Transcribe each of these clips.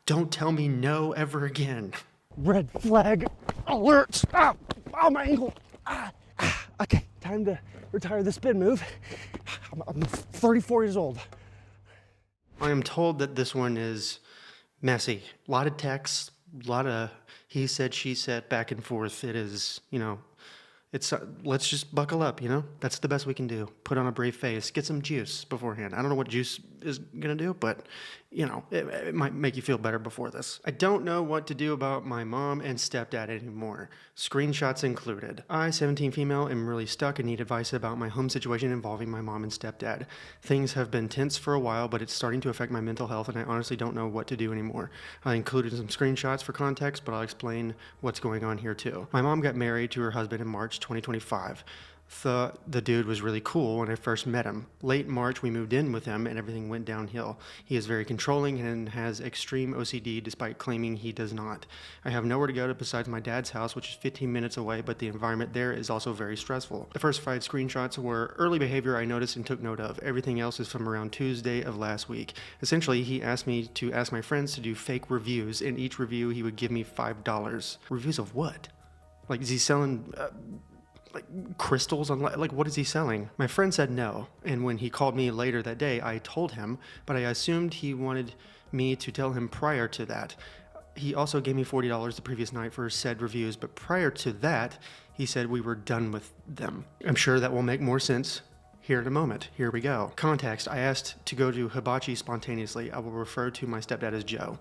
Don't tell me no ever again. Red flag alert. Oh, my ankle. Okay, time to retire the spin move. I'm 34 years old. I am told that this one is messy. A lot of texts, a lot of he said, she said, back and forth. It is, it's let's just buckle up, That's the best we can do. Put on a brave face. Get some juice beforehand. I don't know what juice is going to do, but, it might make you feel better before this. I don't know what to do about my mom and stepdad anymore. Screenshots included. I, 17 female, am really stuck and need advice about my home situation involving my mom and stepdad. Things have been tense for a while, but it's starting to affect my mental health, and I honestly don't know what to do anymore. I included some screenshots for context, but I'll explain what's going on here too. My mom got married to her husband in March 2025. Thought the dude was really cool when I first met him. Late March, we moved in with him and everything went downhill. He is very controlling and has extreme OCD despite claiming he does not. I have nowhere to go to besides my dad's house, which is 15 minutes away, but the environment there is also very stressful. The first 5 screenshots were early behavior I noticed and took note of. Everything else is from around Tuesday of last week. Essentially, he asked me to ask my friends to do fake reviews. In each review, he would give me $5. Reviews of what? Like, is he selling crystals on, what is he selling? My friend said no, and when he called me later that day, I told him, but I assumed he wanted me to tell him prior to that. He also gave me $40 the previous night for said reviews, but prior to that, he said we were done with them. I'm sure that will make more sense here in a moment. Here we go. Context: I asked to go to hibachi spontaneously. I will refer to my stepdad as Joe.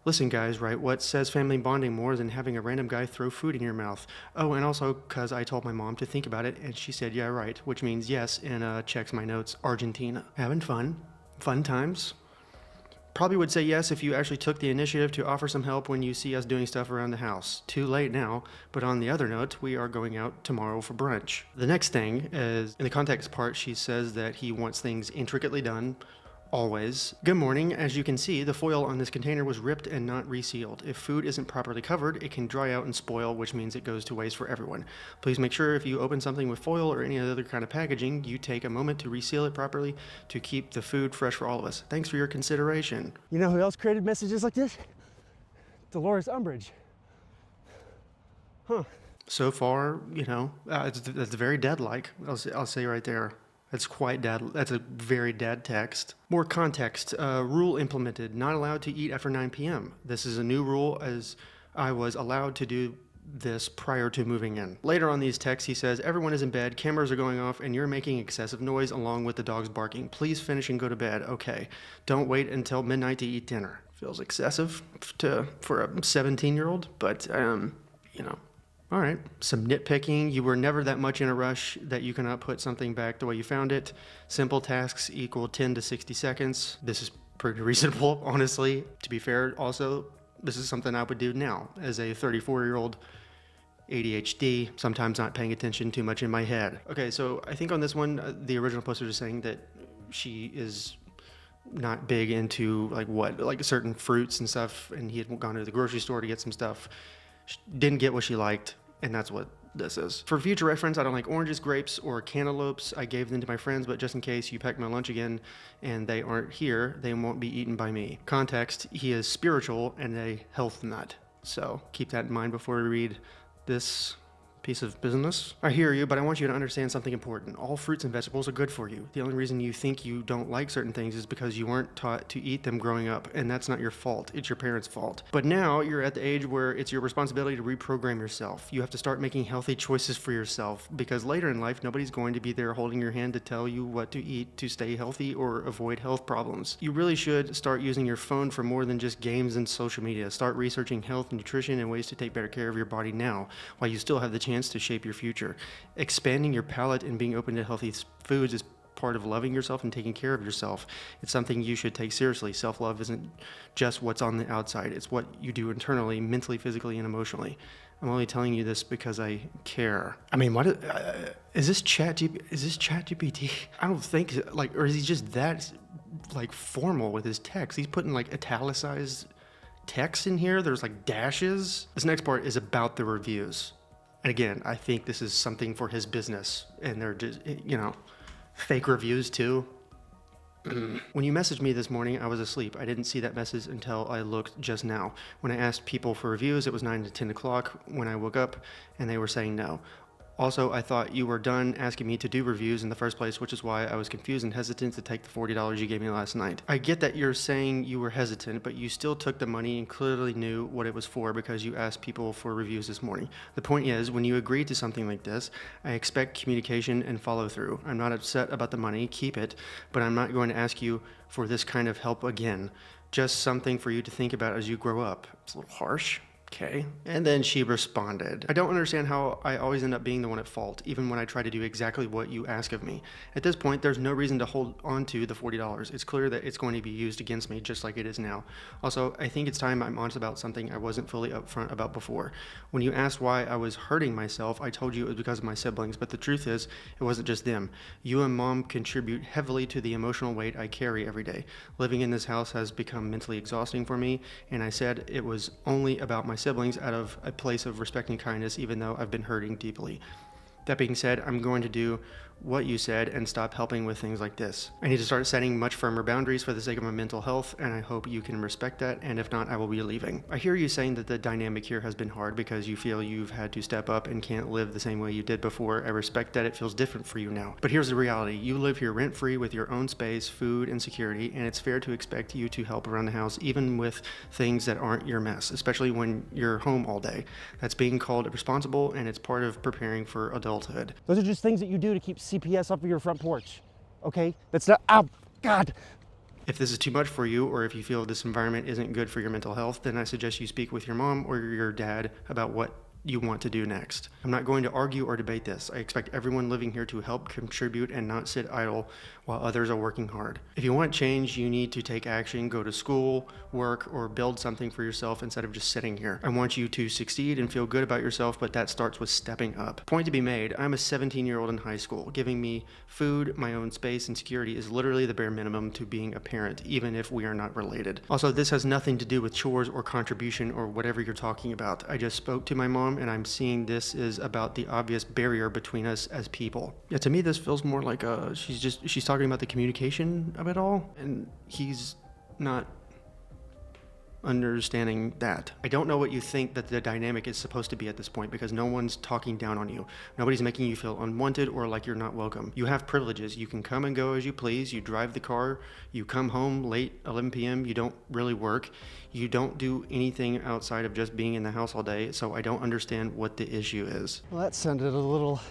Listen, guys, right? What says family bonding more than having a random guy throw food in your mouth? Oh, and also because I told my mom to think about it, and she said, yeah, right, which means yes, and checks my notes, Argentina. Having fun. Fun times. Probably would say yes if you actually took the initiative to offer some help when you see us doing stuff around the house. Too late now, but on the other note, we are going out tomorrow for brunch. The next thing is, in the context part, she says that he wants things intricately done, always. Good morning. As you can see, the foil on this container was ripped and not resealed. If food isn't properly covered, it can dry out and spoil, which means it goes to waste for everyone. Please make sure if you open something with foil or any other kind of packaging, you take a moment to reseal it properly to keep the food fresh for all of us. Thanks for your consideration. You know who else created messages like this? Dolores Umbridge. Huh. So far, it's very dad-like. I'll say right there. That's quite dad. That's a very dad text. More context. Rule implemented. Not allowed to eat after 9 p.m. This is a new rule, as I was allowed to do this prior to moving in. Later on these texts, he says, everyone is in bed, cameras are going off, and you're making excessive noise along with the dogs barking. Please finish and go to bed. Okay. Don't wait until midnight to eat dinner. Feels excessive for a 17-year-old, but, all right. Some nitpicking. You were never that much in a rush that you cannot put something back the way you found it. Simple tasks equal 10 to 60 seconds. This is pretty reasonable, honestly. To be fair, also, this is something I would do now as a 34-year-old ADHD, sometimes not paying attention too much in my head. Okay, so I think on this one, the original poster is saying that she is not big into certain fruits and stuff, and he had gone to the grocery store to get some stuff. Didn't get what she liked, and that's what this is. For future reference, I don't like oranges, grapes, or cantaloupes. I gave them to my friends, but just in case you pack my lunch again and they aren't here, they won't be eaten by me. Context: he is spiritual and a health nut. So keep that in mind before we read this piece of business. I hear you, but I want you to understand something important. All fruits and vegetables are good for you. The only reason you think you don't like certain things is because you weren't taught to eat them growing up, and that's not your fault. It's your parents' fault. But now you're at the age where it's your responsibility to reprogram yourself. You have to start making healthy choices for yourself, because later in life, nobody's going to be there holding your hand to tell you what to eat to stay healthy or avoid health problems. You really should start using your phone for more than just games and social media. Start researching health, nutrition, and ways to take better care of your body now, while you still have the chance to shape your future. Expanding your palate and being open to healthy foods is part of loving yourself and taking care of yourself. It's something you should take seriously. Self-love isn't just what's on the outside. It's what you do internally, mentally, physically, and emotionally. I'm only telling you this because I care. I mean, what is this ChatGPT? I don't think or is he just that formal with his text? He's putting italicized text in here. There's dashes. This next part is about the reviews. And again, I think this is something for his business, and they're just, fake reviews too. When you messaged me this morning, I was asleep. I didn't see that message until I looked just now. When I asked people for reviews, it was 9 to 10 o'clock when I woke up, and they were saying no. Also, I thought you were done asking me to do reviews in the first place, which is why I was confused and hesitant to take the $40 you gave me last night. I get that you're saying you were hesitant, but you still took the money and clearly knew what it was for because you asked people for reviews this morning. The point is, when you agree to something like this, I expect communication and follow through. I'm not upset about the money, keep it, but I'm not going to ask you for this kind of help again. Just something for you to think about as you grow up. It's a little harsh. Okay. And then she responded, I don't understand how I always end up being the one at fault, even when I try to do exactly what you ask of me. At this point, there's no reason to hold on to the $40. It's clear that it's going to be used against me just like it is now. Also, I think it's time I'm honest about something I wasn't fully upfront about before. When you asked why I was hurting myself, I told you it was because of my siblings, but the truth is, it wasn't just them. You and Mom contribute heavily to the emotional weight I carry every day. Living in this house has become mentally exhausting for me, and I said it was only about my siblings out of a place of respect and kindness, even though I've been hurting deeply. That being said, I'm going to do what you said and stop helping with things like this. I need to start setting much firmer boundaries for the sake of my mental health, and I hope you can respect that, and if not, I will be leaving. I hear you saying that the dynamic here has been hard because you feel you've had to step up and can't live the same way you did before. I respect that it feels different for you now. But here's the reality. You live here rent-free with your own space, food, and security, and it's fair to expect you to help around the house even with things that aren't your mess, especially when you're home all day. That's being called responsible, and it's part of preparing for adulthood. Those are just things that you do to keep CPS off of your front porch, okay? That's not, ow, God. If this is too much for you, or if you feel this environment isn't good for your mental health, then I suggest you speak with your mom or your dad about what you want to do next. I'm not going to argue or debate this. I expect everyone living here to help contribute and not sit idle while others are working hard. If you want change, you need to take action, go to school, work, or build something for yourself instead of just sitting here. I want you to succeed and feel good about yourself, but that starts with stepping up. Point to be made, I'm a 17-year-old in high school. Giving me food, my own space, and security is literally the bare minimum to being a parent, even if we are not related. Also, this has nothing to do with chores or contribution or whatever you're talking about. I just spoke to my mom, and I'm seeing this is about the obvious barrier between us as people. Yeah, to me, this feels more like she's talking about the communication of it all, and he's not understanding that. I don't know what you think that the dynamic is supposed to be at this point because no one's talking down on you. Nobody's making you feel unwanted or like you're not welcome. You have privileges. You can come and go as you please. You drive the car. You come home late, 11 p.m. You don't really work. You don't do anything outside of just being in the house all day, so I don't understand what the issue is. Well, that sounded a little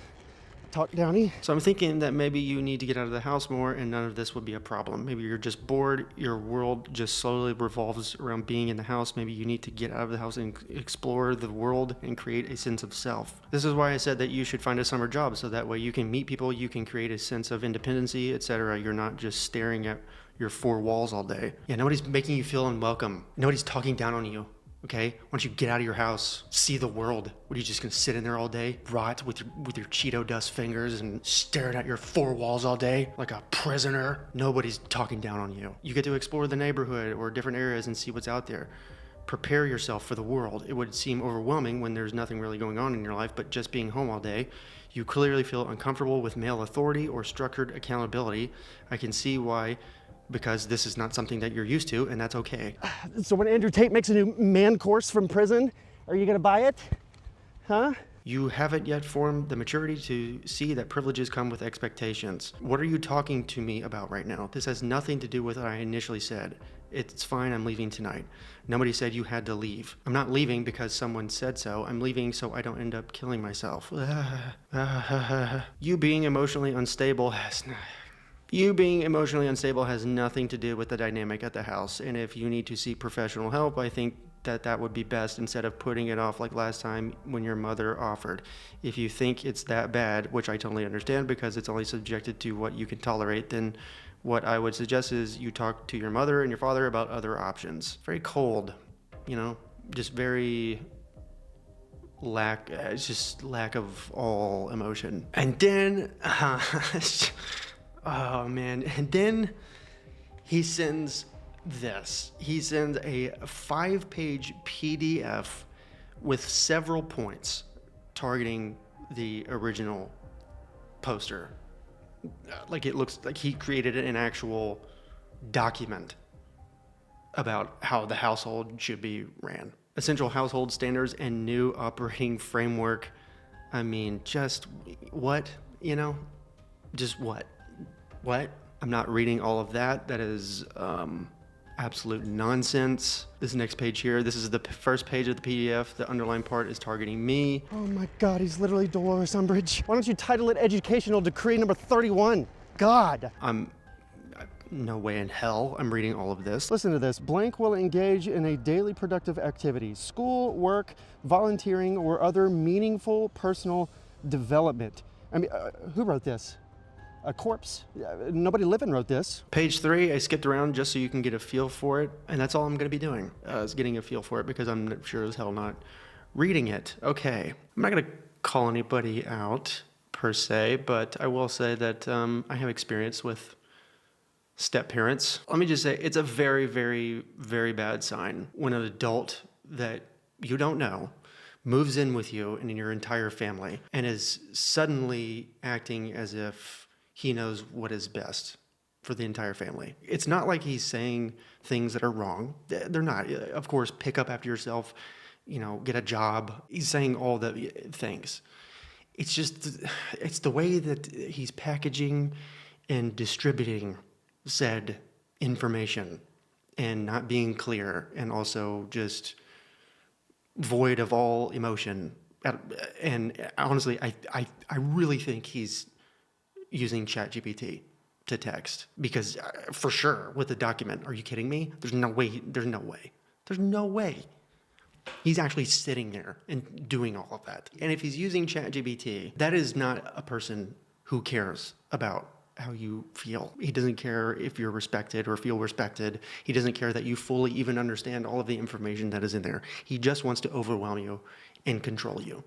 talk downy. So I'm thinking that maybe you need to get out of the house more and none of this would be a problem. Maybe you're just bored. Your world just slowly revolves around being in the house. Maybe you need to get out of the house and explore the world and create a sense of self. This is why I said that you should find a summer job so that way you can meet people, you can create a sense of independency, etc. You're not just staring at your four walls all day. Yeah, nobody's making you feel unwelcome. Nobody's talking down on you. Okay, why don't you get out of your house, see the world? What, are you just gonna sit in there all day, rot with your Cheeto dust fingers and staring at your four walls all day like a prisoner? Nobody's talking down on you. You get to explore the neighborhood or different areas and see what's out there. Prepare yourself for the world. It would seem overwhelming when there's nothing really going on in your life, but just being home all day, you clearly feel uncomfortable with male authority or structured accountability. I can see why, because this is not something that you're used to, and that's okay. So when Andrew Tate makes a new man course from prison, are you gonna buy it? Huh? You haven't yet formed the maturity to see that privileges come with expectations. What are you talking to me about right now? This has nothing to do with what I initially said. It's fine, I'm leaving tonight. Nobody said you had to leave. I'm not leaving because someone said so. I'm leaving so I don't end up killing myself. You being emotionally unstable has nothing to do with the dynamic at the house. And if you need to seek professional help, I think that would be best instead of putting it off like last time when your mother offered. If you think it's that bad, which I totally understand because it's only subjected to what you can tolerate, then what I would suggest is you talk to your mother and your father about other options. Very cold, just very lack of all emotion. And then, oh man, and then he sends this. He sends a 5-page PDF with several points targeting the original poster. Like it looks like he created an actual document about how the household should be ran. Essential household standards and new operating framework. I mean, just what, just what? I'm not reading all of that. That is absolute nonsense. This next page here, this is the first page of the PDF. The underlined part is targeting me. Oh my God, he's literally Dolores Umbridge. Why don't you title it Educational Decree number 31? God. No way in hell I'm reading all of this. Listen to this. Blank will engage in a daily productive activity, school, work, volunteering, or other meaningful personal development. I mean, who wrote this? A corpse? Nobody living wrote this. Page 3, I skipped around just so you can get a feel for it, and that's all I'm going to be doing, is getting a feel for it, because I'm sure as hell not reading it. Okay, I'm not going to call anybody out, per se, but I will say that I have experience with step-parents. Let me just say, it's a very, very, very bad sign when an adult that you don't know moves in with you and in your entire family and is suddenly acting as if he knows what is best for the entire family. It's not like he's saying things that are wrong. They're not. Of course, pick up after yourself, get a job. He's saying all the things. It's just, it's the way that he's packaging and distributing said information and not being clear, and also just void of all emotion. And honestly, I really think he's using ChatGPT to text, because for sure with the document, are you kidding me? There's no way he's actually sitting there and doing all of that. And if he's using ChatGPT, that is not a person who cares about how you feel. He doesn't care if you're respected or feel respected. He doesn't care that you fully even understand all of the information that is in there. He just wants to overwhelm you and control you.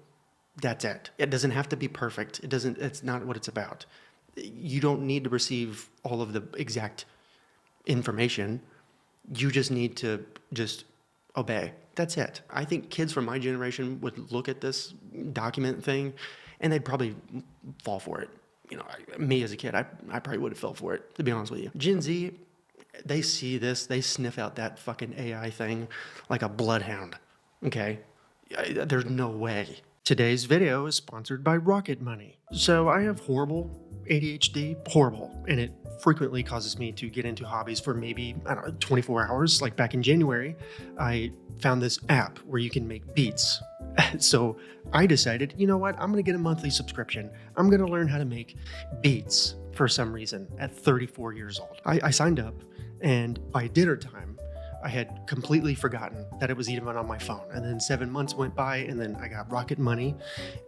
That's it. It doesn't have to be perfect. It's not what it's about. You don't need to receive all of the exact information. You just need to just obey. That's it. I think kids from my generation would look at this document thing and they'd probably fall for it. Me as a kid, I probably would have fell for it, to be honest with you. Gen Z, they see this, they sniff out that fucking AI thing like a bloodhound, okay? There's no way. Today's video is sponsored by Rocket Money. So I have horrible ADHD, and it frequently causes me to get into hobbies for maybe, 24 hours. Like back in January, I found this app where you can make beats. So I decided, you know what, I'm gonna get a monthly subscription. I'm gonna learn how to make beats for some reason at 34 years old. I signed up, and by dinner time, I had completely forgotten that it was even on my phone. And then 7 months went by, and then I got Rocket Money,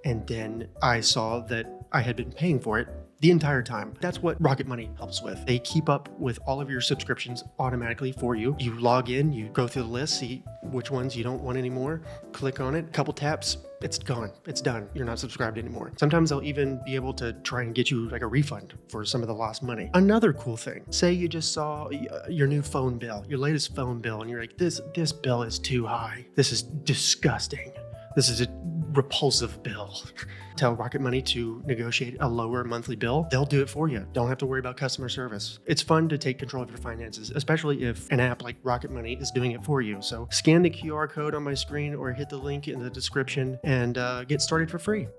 and then I saw that I had been paying for it the entire time. That's what Rocket Money helps with. They keep up with all of your subscriptions automatically for you. You log in, you go through the list, see which ones you don't want anymore, click on it, couple taps, it's gone, it's done. You're not subscribed anymore. Sometimes they'll even be able to try and get you like a refund for some of the lost money. Another cool thing, say you just saw your new phone bill, your latest phone bill, and you're like, this bill is too high. This is disgusting. This is a repulsive bill. Tell Rocket Money to negotiate a lower monthly bill. They'll do it for you. Don't have to worry about customer service. It's fun to take control of your finances, especially if an app like Rocket Money is doing it for you. So scan the QR code on my screen or hit the link in the description and get started for free.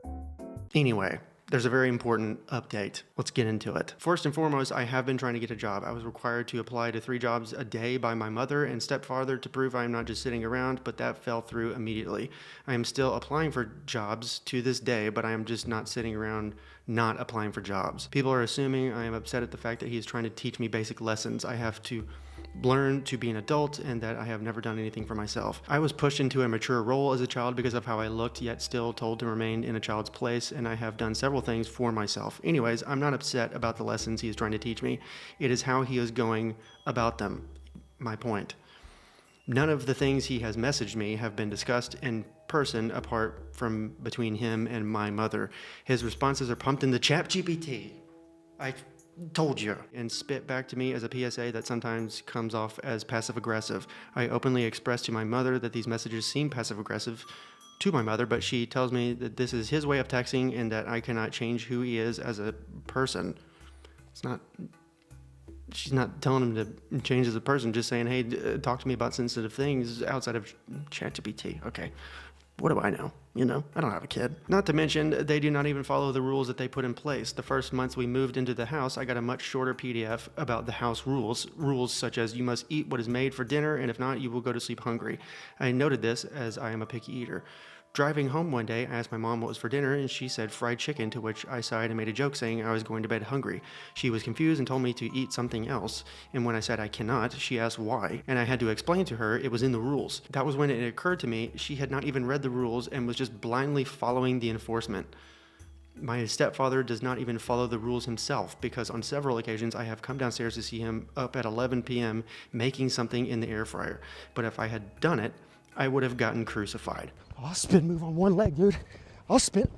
Anyway, there's a very important update. Let's get into it. First and foremost, I have been trying to get a job. I was required to apply to 3 jobs a day by my mother and stepfather to prove I am not just sitting around, but that fell through immediately. I am still applying for jobs to this day, but I am just not sitting around not applying for jobs. People are assuming I am upset at the fact that he is trying to teach me basic lessons. I have to learn to be an adult and that I have never done anything for myself. I was pushed into a mature role as a child because of how I looked, yet still told to remain in a child's place, and I have done several things for myself. Anyways, I'm not upset about the lessons he is trying to teach me. It is how he is going about them. My point. None of the things he has messaged me have been discussed in person apart from between him and my mother. His responses are pumped into ChatGPT. I told you, and spit back to me as a PSA that sometimes comes off as passive-aggressive. I openly expressed to my mother that these messages seem passive-aggressive to my mother, but she tells me that this is his way of texting and that I cannot change who he is as a person. It's not she's not telling him to change as a person, just saying, hey, talk to me about sensitive things outside of ChatGPT. Okay. What do I know? I don't have a kid. Not to mention, they do not even follow the rules that they put in place. The first months we moved into the house, I got a much shorter PDF about the house rules. Rules such as you must eat what is made for dinner, and if not, you will go to sleep hungry. I noted this as I am a picky eater. Driving home one day, I asked my mom what was for dinner, and she said fried chicken, to which I sighed and made a joke saying I was going to bed hungry. She was confused and told me to eat something else, and when I said I cannot, she asked why, and I had to explain to her it was in the rules. That was when it occurred to me she had not even read the rules and was just blindly following the enforcement. My stepfather does not even follow the rules himself, because on several occasions I have come downstairs to see him up at 11 p.m. making something in the air fryer. But if I had done it, I would have gotten crucified. I'll spin move on one leg, dude. I'll spin.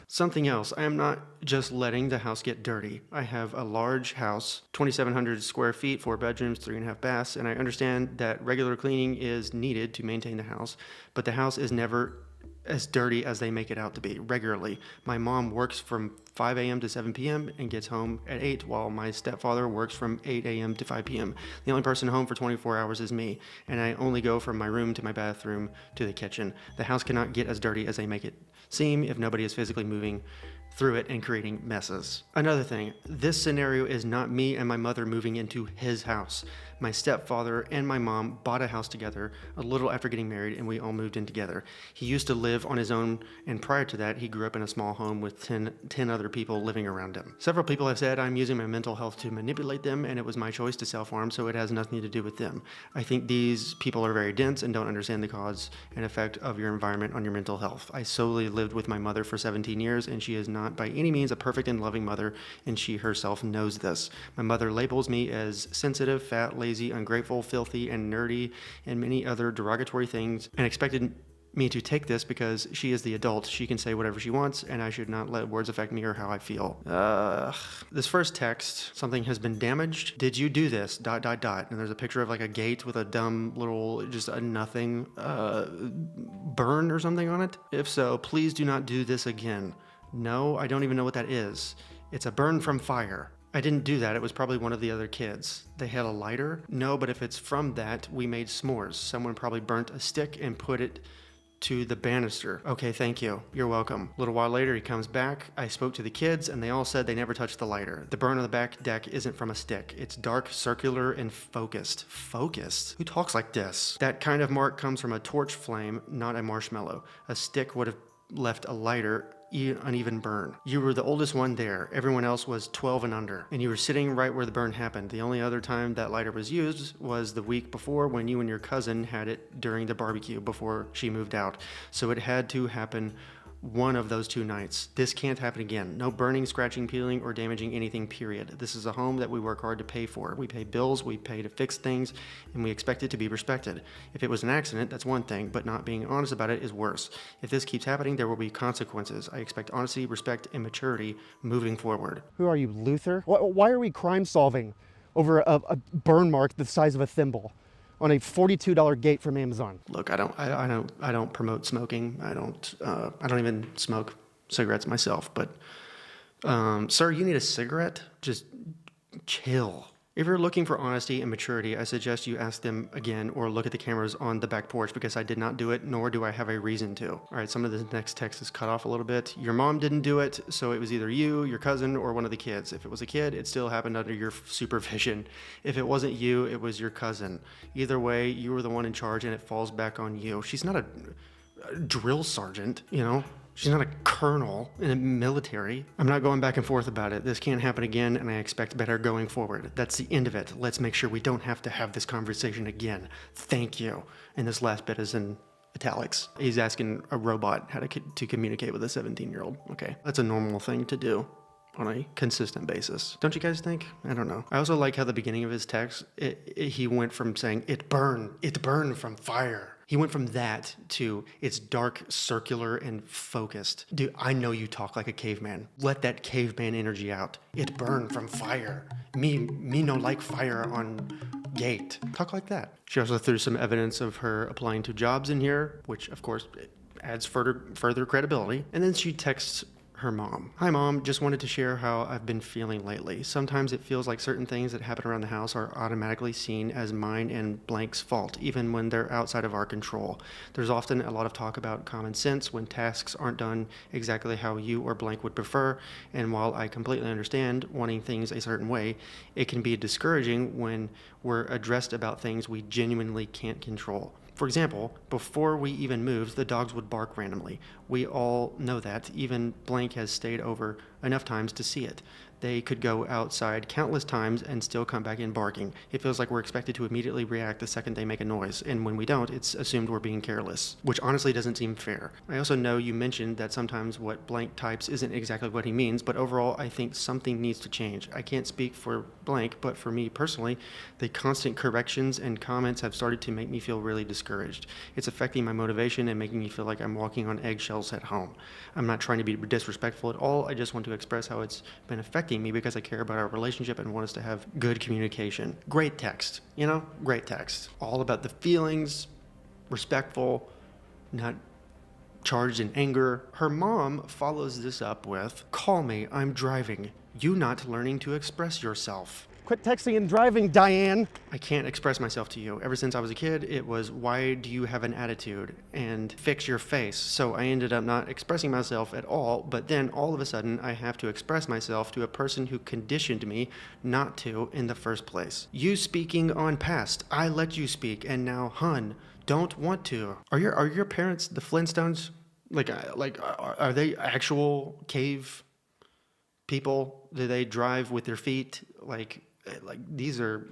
Something else, I am not just letting the house get dirty. I have a large house, 2,700 square feet, 4 bedrooms, 3.5 baths, and I understand that regular cleaning is needed to maintain the house, but the house is never as dirty as they make it out to be regularly. My mom works from 5 a.m. to 7 p.m. and gets home at 8, while my stepfather works from 8 a.m. to 5 p.m. The only person home for 24 hours is me, and I only go from my room to my bathroom to the kitchen. The house cannot get as dirty as they make it seem if nobody is physically moving through it and creating messes. Another thing, this scenario is not me and my mother moving into his house. My stepfather and my mom bought a house together a little after getting married, and we all moved in together. He used to live on his own, and prior to that, he grew up in a small home with 10 other people living around him. Several people have said I'm using my mental health to manipulate them, and it was my choice to self-harm, so it has nothing to do with them. I think these people are very dense and don't understand the cause and effect of your environment on your mental health. I solely lived with my mother for 17 years, and she is not by any means a perfect and loving mother, and she herself knows this. My mother labels me as sensitive, fat, lazy, ungrateful, filthy, and nerdy, and many other derogatory things, and expected me to take this because she is the adult. She can say whatever she wants, and I should not let words affect me or how I feel. This first text, something has been damaged. Did you do this? ... And there's a picture of like a gate with a dumb little, just a nothing burn or something on it. If so, please do not do this again. No, I don't even know what that is. It's a burn from fire. I didn't do that. It was probably one of the other kids. They had a lighter? No, but if it's from that, we made s'mores. Someone probably burnt a stick and put it to the banister. Okay, thank you. You're welcome. A little while later, he comes back. I spoke to the kids, and they all said they never touched the lighter. The burn on the back deck isn't from a stick. It's dark, circular, and focused. Focused? Who talks like this? That kind of mark comes from a torch flame, not a marshmallow. A stick would have left a lighter uneven burn. You were the oldest one there. Everyone else was 12 and under, and you were sitting right where the burn happened. The only other time that lighter was used was the week before when you and your cousin had it during the barbecue before she moved out. So it had to happen one of those 2 nights. This can't happen again. No burning, scratching, peeling, or damaging anything, period. This is a home that we work hard to pay for. We pay bills, we pay to fix things, and we expect it to be respected. If it was an accident, that's one thing, but not being honest about it is worse. If this keeps happening, there will be consequences. I expect honesty, respect, and maturity moving forward. Who are you, Luther? Why are we crime solving over a burn mark the size of a thimble on a $42 gate from Amazon? Look, I don't promote smoking. I don't even smoke cigarettes myself. But, sir, you need a cigarette? Just chill. If you're looking for honesty and maturity, I suggest you ask them again or look at the cameras on the back porch, because I did not do it, nor do I have a reason to. All right, some of the next text is cut off a little bit. Your mom didn't do it, so it was either you, your cousin, or one of the kids. If it was a kid, it still happened under your supervision. If it wasn't you, it was your cousin. Either way, you were the one in charge, and it falls back on you. She's not a drill sergeant, She's not a colonel in the military. I'm not going back and forth about it. This can't happen again, and I expect better going forward. That's the end of it. Let's make sure we don't have to have this conversation again. Thank you. And this last bit is in italics. He's asking a robot how to communicate with a 17-year-old. Okay, that's a normal thing to do on a consistent basis. Don't you guys think? I don't know. I also like how the beginning of his text, he went from saying, it burned from fire. He went from that to it's dark, circular, and focused. Dude, I know you talk like a caveman. Let that caveman energy out. It burned from fire. Me no like fire on gate. Talk like that. She also threw some evidence of her applying to jobs in here, which of course adds further credibility. And then she texts her mom. Hi mom, just wanted to share how I've been feeling lately. Sometimes it feels like certain things that happen around the house are automatically seen as mine and blank's fault, even when they're outside of our control. There's often a lot of talk about common sense when tasks aren't done exactly how you or blank would prefer, and while I completely understand wanting things a certain way, it can be discouraging when we're addressed about things we genuinely can't control. For example, before we even moved, the dogs would bark randomly. We all know that. Even blank has stayed over enough times to see it. They could go outside countless times and still come back in barking. It feels like we're expected to immediately react the second they make a noise, and when we don't, it's assumed we're being careless, which honestly doesn't seem fair. I also know you mentioned that sometimes what blank types isn't exactly what he means, but overall, I think something needs to change. I can't speak for blank, but for me personally, the constant corrections and comments have started to make me feel really discouraged. It's affecting my motivation and making me feel like I'm walking on eggshells at home. I'm not trying to be disrespectful at all. I just want to express how it's been affecting me because I care about our relationship and want us to have good communication. Great text, great text. All about the feelings, respectful, not charged in anger. Her mom follows this up with, "Call me, I'm driving. You not learning to express yourself." Quit texting and driving, Diane. I can't express myself to you. Ever since I was a kid, it was, "Why do you have an attitude?" and "Fix your face." So I ended up not expressing myself at all, but then all of a sudden I have to express myself to a person who conditioned me not to in the first place. You speaking on past. I let you speak, and now, hun, don't want to. Are your parents the Flintstones? Are they actual cave people? Do they drive with their feet? These are,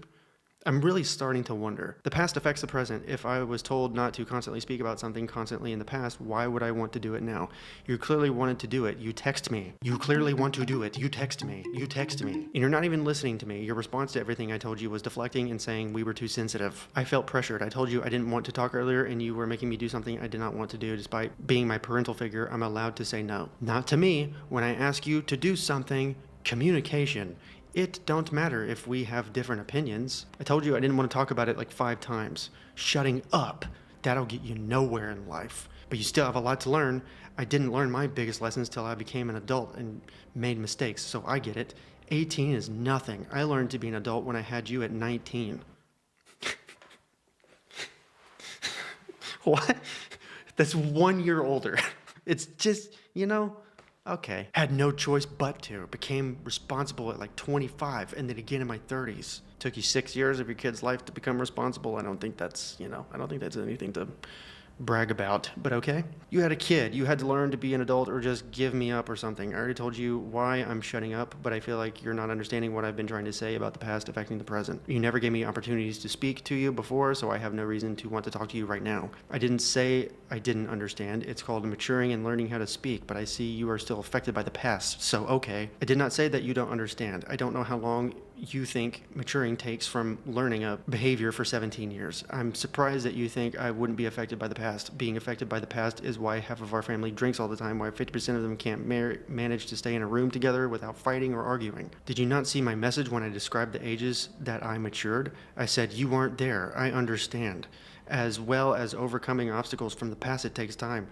I'm really starting to wonder. The past affects the present. If I was told not to constantly speak about something constantly in the past, why would I want to do it now? You clearly wanted to do it. You text me. You clearly want to do it. You text me. You text me. And you're not even listening to me. Your response to everything I told you was deflecting and saying we were too sensitive. I felt pressured. I told you I didn't want to talk earlier, and you were making me do something I did not want to do. Despite being my parental figure, I'm allowed to say no. Not to me. When I ask you to do something, communication. It don't matter if we have different opinions. I told you I didn't want to talk about it like 5 times. Shutting up, that'll get you nowhere in life. But you still have a lot to learn. I didn't learn my biggest lessons till I became an adult and made mistakes, so I get it. 18 is nothing. I learned to be an adult when I had you at 19. What? That's 1 year older. It's just, okay. Had no choice but to. Became responsible at like 25 and then again in my 30s. Took you 6 years of your kid's life to become responsible. I don't think that's anything to brag about, but okay. You had a kid. You had to learn to be an adult or just give me up or something. I already told you why I'm shutting up, but I feel like you're not understanding what I've been trying to say about the past affecting the present. You never gave me opportunities to speak to you before, so I have no reason to want to talk to you right now. I didn't say I didn't understand. It's called maturing and learning how to speak, but I see you are still affected by the past, so okay. I did not say that you don't understand. I don't know how long you think maturing takes from learning a behavior for 17 years. I'm surprised that you think I wouldn't be affected by the past. Being affected by the past is why half of our family drinks all the time, why 50% of them can't manage to stay in a room together without fighting or arguing. Did you not see my message when I described the ages that I matured? I said, you aren't there. I understand. As well as overcoming obstacles from the past, it takes time.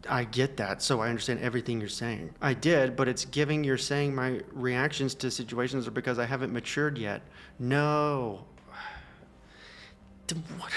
I get that, so I understand everything you're saying. I did, but it's giving you're saying my reactions to situations are because I haven't matured yet. No. What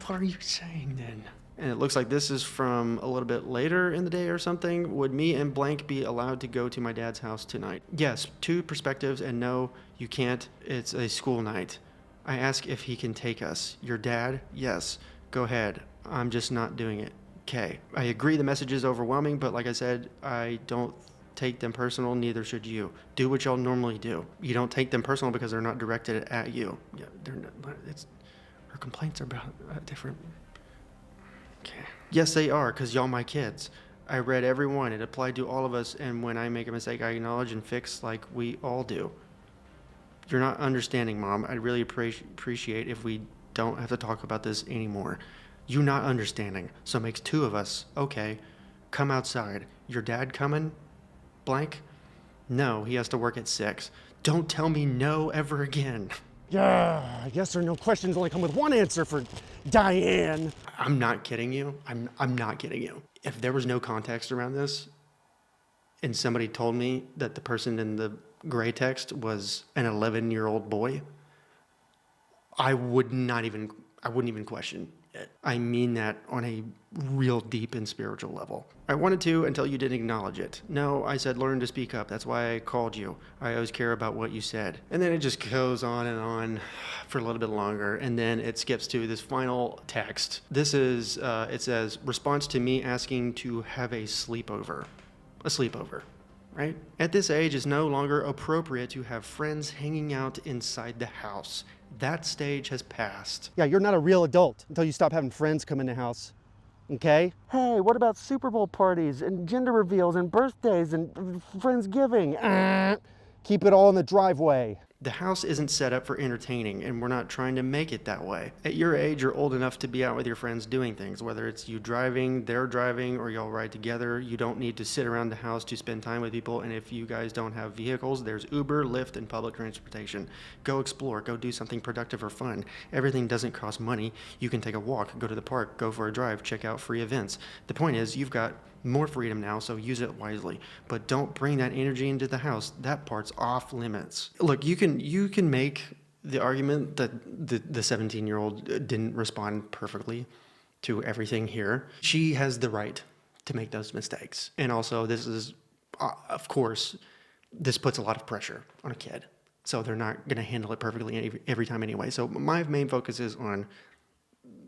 are you saying then? And it looks like this is from a little bit later in the day or something. Would me and blank be allowed to go to my dad's house tonight? Yes, 2 perspectives, and no, you can't. It's a school night. I ask if he can take us. Your dad? Yes. Go ahead. I'm just not doing it. Okay. I agree the message is overwhelming, but like I said, I don't take them personal, neither should you. Do what y'all normally do. You don't take them personal because they're not directed at you. Yeah, they're not, her complaints are about different. Okay. Yes, they are, because y'all my kids. I read every one. It applied to all of us, and when I make a mistake, I acknowledge and fix like we all do. You're not understanding, Mom. I'd really appreciate if we don't have to talk about this anymore. You not understanding, so it makes 2 of us. Okay, come outside. Your dad coming? Blank? No, he has to work at 6. Don't tell me no ever again. Yeah, yes or no questions only come with one answer for Diane. I'm not kidding you. I'm not kidding you. If there was no context around this, and somebody told me that the person in the gray text was an 11-year-old boy, I wouldn't even question it. I mean that on a real deep and spiritual level. I wanted to until you didn't acknowledge it. No, I said learn to speak up. That's why I called you. I always care about what you said. And then it just goes on and on for a little bit longer. And then it skips to this final text. This is, it says, response to me asking to have a sleepover. A sleepover. Right? At this age, it's no longer appropriate to have friends hanging out inside the house. That stage has passed. Yeah, you're not a real adult until you stop having friends come in the house. Okay? Hey, what about Super Bowl parties and gender reveals and birthdays and Friendsgiving? Keep it all in the driveway. The house isn't set up for entertaining, and we're not trying to make it that way. At your age, you're old enough to be out with your friends doing things, whether it's you driving, they're driving, or y'all ride together. You don't need to sit around the house to spend time with people, and if you guys don't have vehicles, there's Uber, Lyft, and public transportation. Go explore, go do something productive or fun. Everything doesn't cost money. You can take a walk, go to the park, go for a drive, check out free events. The point is, you've got more freedom now, so use it wisely. But don't bring that energy into the house. That part's off limits. Look, you can make the argument that the 17-year-old didn't respond perfectly to everything here. She has the right to make those mistakes. And also, this is, of course, this puts a lot of pressure on a kid. So they're not going to handle it perfectly every time anyway. So my main focus is on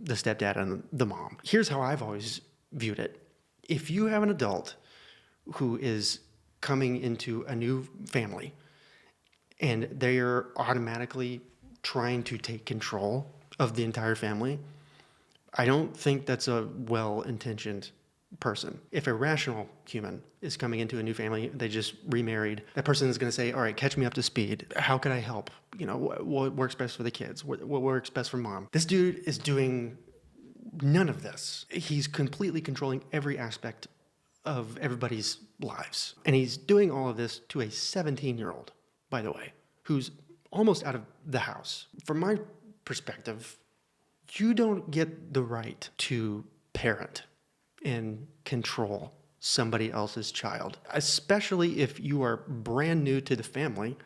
the stepdad and the mom. Here's how I've always viewed it. If you have an adult who is coming into a new family and they're automatically trying to take control of the entire family, I don't think that's a well-intentioned person. If a rational human is coming into a new family, they just remarried, that person is going to say, all right, catch me up to speed. How can I help? You know, what works best for the kids? What works best for mom? This dude is doing none of this. He's completely controlling every aspect of everybody's lives. And he's doing all of this to a 17-year-old, by the way, who's almost out of the house. From my perspective, you don't get the right to parent and control somebody else's child, especially if you are brand new to the family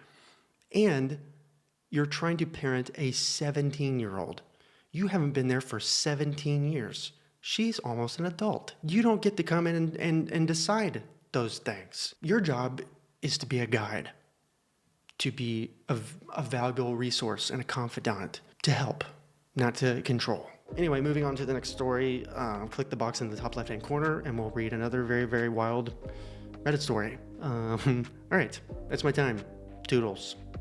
and you're trying to parent a 17-year-old. You haven't been there for 17 years. She's almost an adult. You don't get to come in and decide those things. Your job is to be a guide, to be a valuable resource and a confidant, to help, not to control. Anyway, moving on to the next story. Click the box in the top left-hand corner and we'll read another very, very wild Reddit story. All right, that's my time. Toodles.